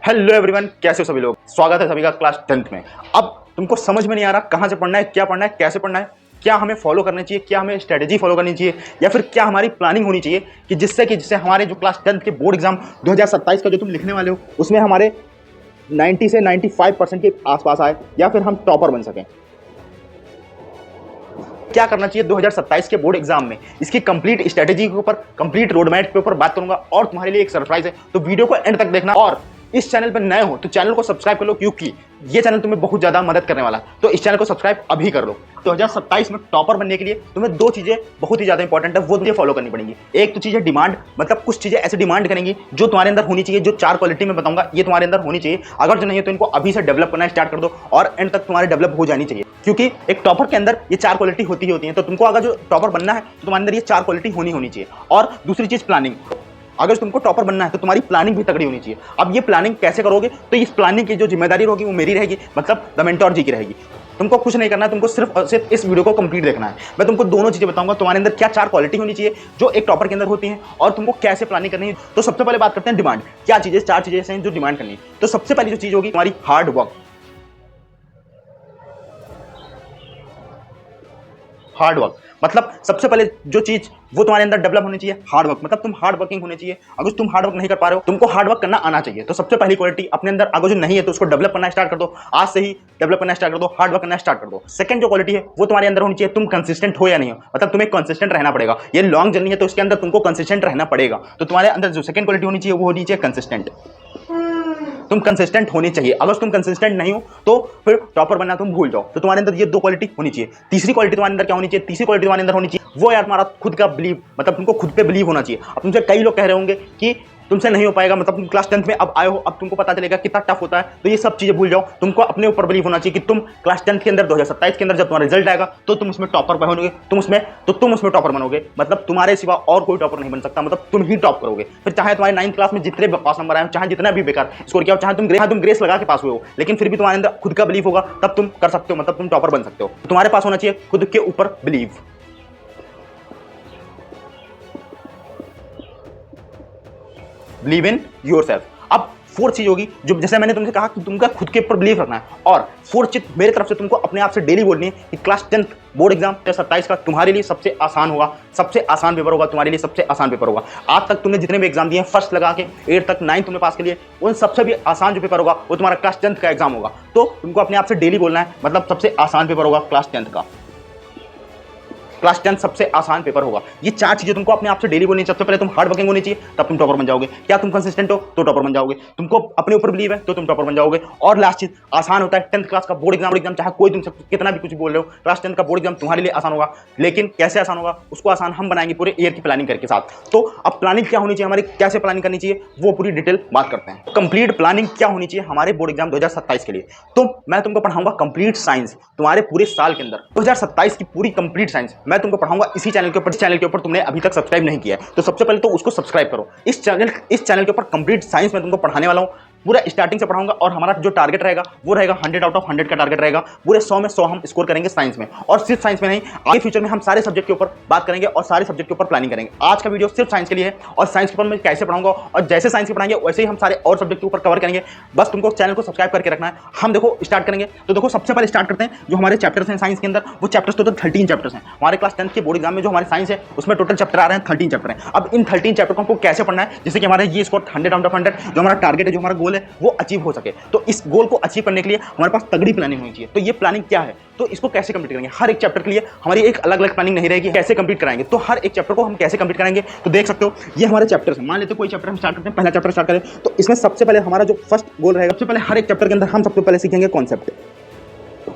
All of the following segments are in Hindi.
हेलो एवरीवन, कैसे हो सभी लोग। स्वागत है सभी का क्लास 10th में। अब तुमको समझ में नहीं आ रहा कहाँ से पढ़ना है, क्या पढ़ना है, कैसे पढ़ना है, क्या हमें फॉलो करना चाहिए, क्या हमें स्ट्रेटेजी फॉलो करनी चाहिए, या फिर क्या हमारी प्लानिंग होनी चाहिए कि जिससे हमारे जो क्लास 10th के बोर्ड एग्जाम 2027 का जो तुम लिखने वाले हो उसमें हमारे 90 से 95% के आसपास आए या फिर हम टॉपर बन सकें। क्या करना चाहिए 2027 के बोर्ड एग्जाम में, इसकी कंप्लीट स्ट्रेटेजी के ऊपर, कंप्लीट रोड मैप के ऊपर बात करूंगा। और तुम्हारे लिए एक सरप्राइज है, तो वीडियो को एंड तक देखना। और इस चैनल पर नए हो तो चैनल को सब्सक्राइब कर लो, क्योंकि ये चैनल तुम्हें बहुत ज्यादा मदद करने वाला है। तो इस चैनल को सब्सक्राइब अभी कर लो। 2027 में टॉपर बनने के लिए तुम्हें दो चीजें बहुत ही ज्यादा इंपॉर्टेंट है, वो तुझे फॉलो करनी पड़ेंगी। एक तो चीज है डिमांड, मतलब कुछ चीजें ऐसे डिमांड करेंगी जो तुम्हारे अंदर होनी चाहिए, जो 4 क्वालिटी में बताऊंगा ये तुम्हारे अंदर होनी चाहिए। अगर जो नहीं है तो इनको अभी से डेवलप करना स्टार्ट कर दो और एंड तक तुम्हारे डेवलप हो जानी चाहिए, क्योंकि एक टॉपर के अंदर ये 4 क्वालिटी होती ही होती है। तो तुमको अगर जो टॉपर बनना है तो तुम्हारे अंदर ये 4 क्वालिटी होनी चाहिए। और दूसरी चीज प्लानिंग, अगर तुमको टॉपर बनना है तो तुम्हारी प्लानिंग भी तगड़ी होनी चाहिए। अब ये प्लानिंग कैसे करोगे, तो इस प्लानिंग की जो जिम्मेदारी होगी वो मेरी रहेगी, मतलब द मेंटोर जी की रहेगी। तुमको कुछ नहीं करना है, तुमको सिर्फ इस वीडियो को कंप्लीट देखना है। मैं तुमको दोनों चीजें बताऊंगा, तुम्हारे अंदर क्या 4 क्वालिटी होनी चाहिए जो एक टॉपर के अंदर होती हैं, और तुमको कैसे प्लानिंग करनी है। तो सबसे पहले बात करते हैं डिमांड। क्या चीजें, 4 चीजें हैं जो डिमांड करनी है। तो सबसे पहली जो चीज होगी तुम्हारी हार्ड वर्क। हार्ड वर्क मतलब सबसे पहले जो चीज वो तुम्हारे अंदर डेवलप होनी चाहिए, हार्ड वर्क। मतलब तुम हार्ड वर्किंग होने चाहिए। अगर तुम हार्ड वर्क नहीं कर पा रहे हो, तुमको हार्ड वर्क करना आना चाहिए। तो सबसे पहली क्वालिटी अपने अंदर अगर जो नहीं है तो उसको डेवलप करना स्टार्ट कर दो। आज से ही डेवलप करना स्टार्ट कर दो, हार्ड वर्क करना स्टार्ट कर दो। सेकंड जो क्वालिटी है वो तुम्हारे अंदर होनी चाहिए, तुम कंसिस्टेंट हो या नहीं हो, मतलब तुम्हें कंसिस्टेंट रहना पड़ेगा। ये लॉन्ग जर्नी है तो इसके अंदर तुमको कंसिस्टेंट रहना पड़ेगा। तो तुम्हारे अंदर जो सेकंड क्वालिटी होनी चाहिए वो होनी चाहिए कंसिस्टेंट। तुम कंसिस्टेंट होनी चाहिए। अगर तुम कंसिस्टेंट नहीं हो तो फिर टॉपर बनना तुम भूल जाओ। तो तुम्हारे अंदर ये 2 क्वालिटी होनी चाहिए। तीसरी क्वालिटी तुम्हारे अंदर क्या होनी चाहिए, तीसरी क्वालिटी तुम्हारे अंदर होनी चाहिए वो यार तुम्हारा खुद का बिलीव, मतलब तुमको खुद पे बिलीव होना चाहिए। अब तुमसे कई लोग कह रहे होंगे कि तुमसे नहीं हो पाएगा, मतलब तुम क्लास 10th में अब आए हो, अब तुमको पता चलेगा कितना टफ होता है। तो ये सब चीजें भूल जाओ। तुमको अपने ऊपर बिलीव होना चाहिए कि तुम क्लास 10th के अंदर 2027 के अंदर जब तुम्हारा रिजल्ट आएगा तो तुम उसमें टॉपर बनोगे। तुम उसमें टॉपर बनोगे, मतलब तुम्हारे सिवा और कोई टॉपर नहीं बन सकता, मतलब तुम ही टॉप करोगे। फिर चाहे तुम्हारे 9th क्लास में जितने पास नंबर आए, चाहे जितना भी बेकार स्कोर किया हो, चाहे तुम ग्रेस लगा के पास हुए हो, लेकिन फिर भी तुम्हारे अंदर खुद का बिलीव होगा, तब तुम कर सकते हो, मतलब तुम टॉपर बन सकते हो। तुम्हारे पास होना चाहिए खुद के ऊपर बिलीव। Believe in yourself. अब 4th चीज होगी जो, जैसे मैंने तुमसे कहा कि तुमका खुद के ऊपर बिलीव रखना है। और 4th चीज मेरी तरफ से तुमको अपने आप से डेली बोलनी है कि क्लास 10th बोर्ड एग्जाम 27 का तुम्हारे लिए सबसे आसान होगा, सबसे आसान पेपर होगा, तुम्हारे लिए सबसे आसान पेपर होगा। आज तक तुमने जितने भी एग्जाम दिए, फर्स्ट लगा के 8 तक 9 तुमने पास के लिए, उन सबसे भी आसान जो पेपर होगा वो तुम्हारा क्लास 10th का एग्जाम होगा। तो तुमको अपने आप से डेली बोलना है, मतलब सबसे आसान पेपर होगा क्लास 10th का। क्लास 10 सबसे आसान पेपर होगा। ये 4 चीजें तुमको अपने आप से डेली बोलनी है। सबसे पहले तुम हार्ड वर्किंग होनी चाहिए, तब तुम टॉपर बन जाओगे। क्या तुम कंसिस्टेंट हो तो टॉपर बन जाओगे। तुमको अपने ऊपर बिलीव है तो तुम टॉपर बन जाओगे। और लास्ट चीज, आसान होता है 10th क्लास का बोर्ड एग्जाम। चाहे कोई तुमसे कितना भी कुछ बोल रहे हो, क्लास 10th का बोर्ड एग्जाम तुम्हारे लिए आसान होगा। लेकिन कैसे आसान होगा, उसको आसान हम बनाएंगे पूरे ईयर की प्लानिंग करके साथ। तो अब प्लानिंग क्या होनी चाहिए हमारी, कैसे प्लानिंग करनी चाहिए, वो पूरी डिटेल बात करते हैं। कंप्लीट प्लानिंग क्या होनी चाहिए हमारे बोर्ड एग्जाम 2027 के लिए। तो मैं तुमको पढ़ाऊंगा कंप्लीट साइंस तुम्हारे पूरे साल के अंदर। 2027 की पूरी कंप्लीट साइंस मैं तुमको पढ़ाऊंगा इसी चैनल के ऊपर तुमने अभी तक सब्सक्राइब नहीं किया है तो सबसे पहले तो उसको सब्सक्राइब करो। इस चैनल के ऊपर कंप्लीट साइंस मैं तुमको पढ़ाने वाला हूं, पूरा स्टार्टिंग से पढ़ाऊंगा। और हमारा जो टारगेट रहेगा वो रहेगा 100 आउट ऑफ 100 का टारगेट रहेगा। पूरे 100 में 100 हम स्कोर करेंगे साइंस में। और सिर्फ साइंस में नहीं, आगे फ्यूचर में हम सारे सब्जेक्ट के ऊपर बात करेंगे और सारे सब्जेक्ट के ऊपर प्लानिंग करेंगे। आज का वीडियो सिर्फ साइंस के लिए है और साइंस के ऊपर मैं कैसे पढ़ाऊंगा, और जैसे साइंस के पढ़ाएंगे वैसे ही हम सारे और सब्जेक्ट के ऊपर कवर करेंगे। बस तुमको चैनल को सब्सक्राइब करके रखना है। हम देखो स्टार्ट करेंगे। तो देखो सबसे पहले स्टार्ट करते हैं जो हमारे चैप्टर्स हैं साइंस के अंदर। वो चैप्टर्स टोटल 13 चैप्टर्स हैं। हमारे क्लास 10th के बोर्ड एग्जाम में जो हमारे साइंस है उसमें टोटल चैप्टर आ रहे हैं 13 चैप्टर हैं। अब इन 13 चैप्टर को हमको कैसे पढ़ना है जिससे कि हमारा ये स्कोर 100 आउट ऑफ 100 जो हमारा टारगेट है, जो हमारा गोल है, वो अचीव हो सके। तो इस गोल को अचीव करने के लिए हमारे पास तगड़ी प्लानिंग होनी चाहिए। तो ये प्लानिंग क्या है, तो इसको कैसे कंप्लीट करेंगे। हर एक चैप्टर के लिए हमारी एक अलग अलग प्लानिंग नहीं रहेगी, कैसे कंप्लीट कराएंगे। तो हर एक चैप्टर को हम कैसे कंप्लीट कराएंगे तो देख सकते हो ये हमारे चैप्टर्स हैं। मान लेते हैं कोई चैप्टर हम स्टार्ट करते हैं, पहला चैप्टर स्टार्ट करें तो इसमें सबसे पहले हमारा जो फर्स्ट गोल रहेगा, सबसे पहले हर एक चैप्टर के अंदर हम सबसे पहले सीखेंगे कॉन्सेप्ट।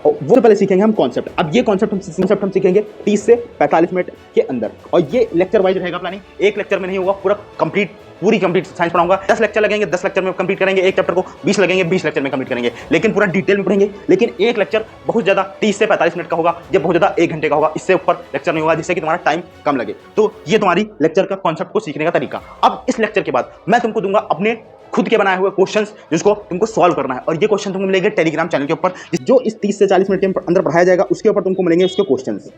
वो पहले सीखेंगे हम कॉन्सेप्ट। अब ये कॉन्सेप्ट हम सीखेंगे 30 से 45 मिनट के अंदर। और ये लेक्चर वाइज रहेगा प्लानिंग, एक लेक्चर में नहीं होगा, पूरी कंप्लीट साइंस पढ़ाऊंगा। 10 लेक्चर लगेंगे, 10 लेक्चर में कंप्लीट करेंगे एक चैप्टर को, 20 लगेंगे, 20 लेक्चर में कंप्लीट करेंगे। लेकिन पूरा डिटेल में पढ़ेंगे। लेकिन एक लेक्चर बहुत ज़्यादा 30 से 45 मिनट का होगा, ये बहुत ज़्यादा 1 घंटे का होगा, इससे ऊपर लेक्चर नहीं होगा, जिससे कि तुम्हारा टाइम कम लगे। तो ये तुम्हारी लेक्चर का कॉन्सेप्ट को सीखने का तरीका। अब इस लेक्चर के बाद मैं तुमको दूंगा अपने खुद के बनाए हुए क्वेश्चंस जिसको तुमको सॉल्व करना है। और ये क्वेश्चन तुमको मिलेंगे टेलीग्राम चैनल के ऊपर, जो इस 30 से 40 मिनट के अंदर पढ़ाया जाएगा। उसके ऊपर तुमको मिलेंगे उसके क्वेश्चंस,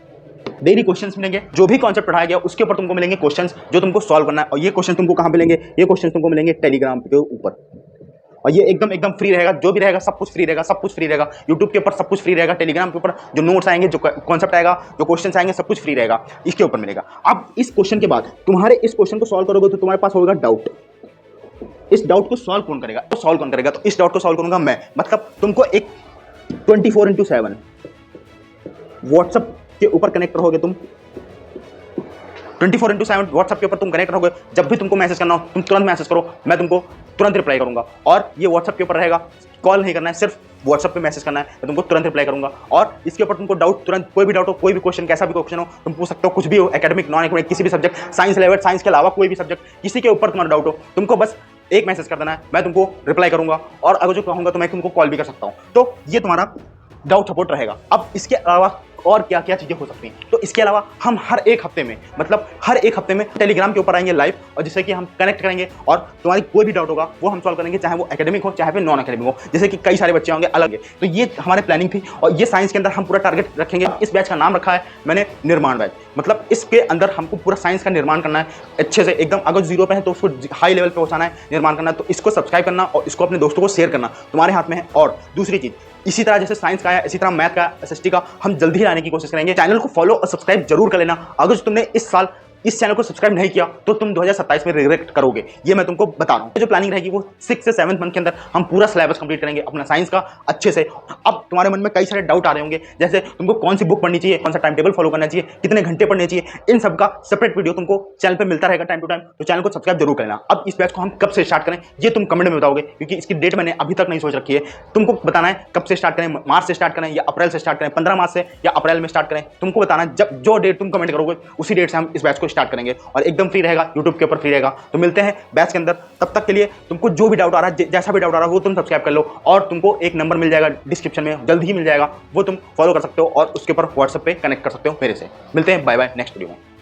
डेली क्वेश्चंस मिलेंगे। जो भी कॉन्सेप्ट पढ़ाया गया उसके ऊपर तुमको मिलेंगे क्वेश्चंस जो तुमको सॉल्व करना है। और ये क्वेश्चन तुमको कहाँ मिलेंगे, ये क्वेश्चन तुमको मिलेंगे टेलीग्राम के ऊपर। और ये एकदम एकदम फ्री रहेगा, जो भी रहेगा सब कुछ फ्री रहेगा, सब कुछ फ्री रहेगा। यूट्यूब के ऊपर सब कुछ फ्री रहेगा, टेलीग्राम के ऊपर जो नोट्स आएंगे, जो कॉन्सेप्ट आएगा, जो क्वेश्चन आएंगे, सब कुछ फ्री रहेगा, इसके ऊपर मिलेगा। अब इस क्वेश्चन के बाद तुम्हारे इस क्वेश्चन को सॉल्व करोगे तो तुम्हारे पास होगा डाउट। इस डाउट को सॉल्व कौन करेगा? तो सॉल्व कौन करेगा? तो इस डाउट को सॉल्व करूंगा मैं। मतलब तुमको एक 24/7 व्हाट्सएप के ऊपर कनेक्ट रहोगे तुम, 24/7 व्हाट्सएप के ऊपर तुम कनेक्ट रहोगे। जब भी तुमको मैसेज करना हो तुम तुरंत मैसेज करो, मैं तुमको तुरंत रिप्लाई करूंगा। और ये व्हाट्सएप के ऊपर रहेगा, कॉल नहीं करना है, सिर्फ व्हाट्सएप पे मैसेज करना है, मैं तुमको तुरंत रिप्लाई करूंगा। और इसके ऊपर तुमको डाउट तुरंत, कोई भी डाउट हो, कोई भी क्वेश्चन, कैसा भी क्वेश्चन हो, तुम पूछ सकते हो, कुछ भी हो, एकेडमिक, नॉन एकेडमिक, किसी भी सब्जेक्ट, साइंस लेवल, साइंस के अलावा कोई भी सब्जेक्ट, किसी के ऊपर तुम्हारा डाउट हो, तुमको बस एक मैसेज कर देना है, मैं तुमको रिप्लाई करूंगा। और अगर जो कहूंगा तो मैं तुमको कॉल भी कर सकता हूं। तो ये तुम्हारा डाउट सपोर्ट रहेगा। अब इसके अलावा और क्या क्या चीजें हो सकती हैं? तो इसके अलावा हम हर एक हफ्ते में, मतलब हर एक हफ्ते में टेलीग्राम के ऊपर आएंगे लाइव, और जिससे कि हम कनेक्ट करेंगे और तुम्हारी कोई भी डाउट होगा वो हम सॉल्व करेंगे, चाहे वो एकेडमिक हो चाहे फिर नॉन एकेडमिक हो। जैसे कि कई सारे बच्चे होंगे अलग है, तो ये हमारे प्लानिंग थी। और ये साइंस के अंदर हम पूरा टारगेट रखेंगे। इस बैच का नाम रखा है मैंने निर्माण बैच। मतलब इसके अंदर हमको पूरा साइंस का निर्माण करना है अच्छे से एकदम। अगर जीरो पे है तो उसको हाई लेवल पे पहुंचाना है, निर्माण करना है। तो इसको सब्सक्राइब करना और इसको अपने दोस्तों को शेयर करना तुम्हारे हाथ में है। और दूसरी चीज, इसी तरह जैसे साइंस का है, इसी तरह मैथ का, एसएसटी का हम जल्दी ही लाने की कोशिश करेंगे। चैनल को फॉलो और सब्सक्राइब जरूर कर लेना। अगर तुमने इस साल इस चैनल को सब्सक्राइब नहीं किया तो तुम 2027 में रिग्रेट करोगे, ये मैं तुमको बता रहा हूँ। जो प्लानिंग रहेगी वो 6 से 7 मंथ के अंदर हम पूरा सिलेबस कंप्लीट करेंगे अपना साइंस का अच्छे से। अब तुम्हारे मन में कई सारे डाउट आ रहे होंगे, जैसे तुमको कौन सी बुक पढ़नी चाहिए, कौन सा टाइम टेबल फॉलो करना चाहिए, कितने घंटे पढ़ने चाहिए, इन सब का सेपरेट वीडियो तुमको चैनल पर मिलता रहेगा टाइम टू टाइम। तो चैनल को सब्सक्राइब जरूर करना। अब इस बैच को हम कब से स्टार्ट करें ये तुम कमेंट में बताओगे, क्योंकि इसकी डेट मैंने अभी तक नहीं सोच रखी है। तुमको बताना है कब से स्टार्ट करें, मार्च से स्टार्ट करें या अप्रैल से स्टार्ट करें, 15 मार्च से या अप्रैल में स्टार्ट करें। तुमको बताना, जब जो डेट तुम कमेंट करोगे उसी डेट से हम इस बैच को स्टार्ट करेंगे। और एकदम फ्री रहेगा, यूट्यूब के ऊपर फ्री रहेगा। तो मिलते हैं बैच के अंदर। तब तक के लिए तुमको जो भी डाउट आ रहा है, जैसा भी डाउट आ रहा है वो तुम सब्सक्राइब कर लो। और तुमको एक नंबर मिल जाएगा डिस्क्रिप्शन में, जल्द ही मिल जाएगा, वो तुम फॉलो कर सकते हो और उसके ऊपर व्हाट्सएप पे कनेक्ट कर सकते हो मेरे से। मिलते हैं, बाय बाय नेक्स्ट वीडियो में।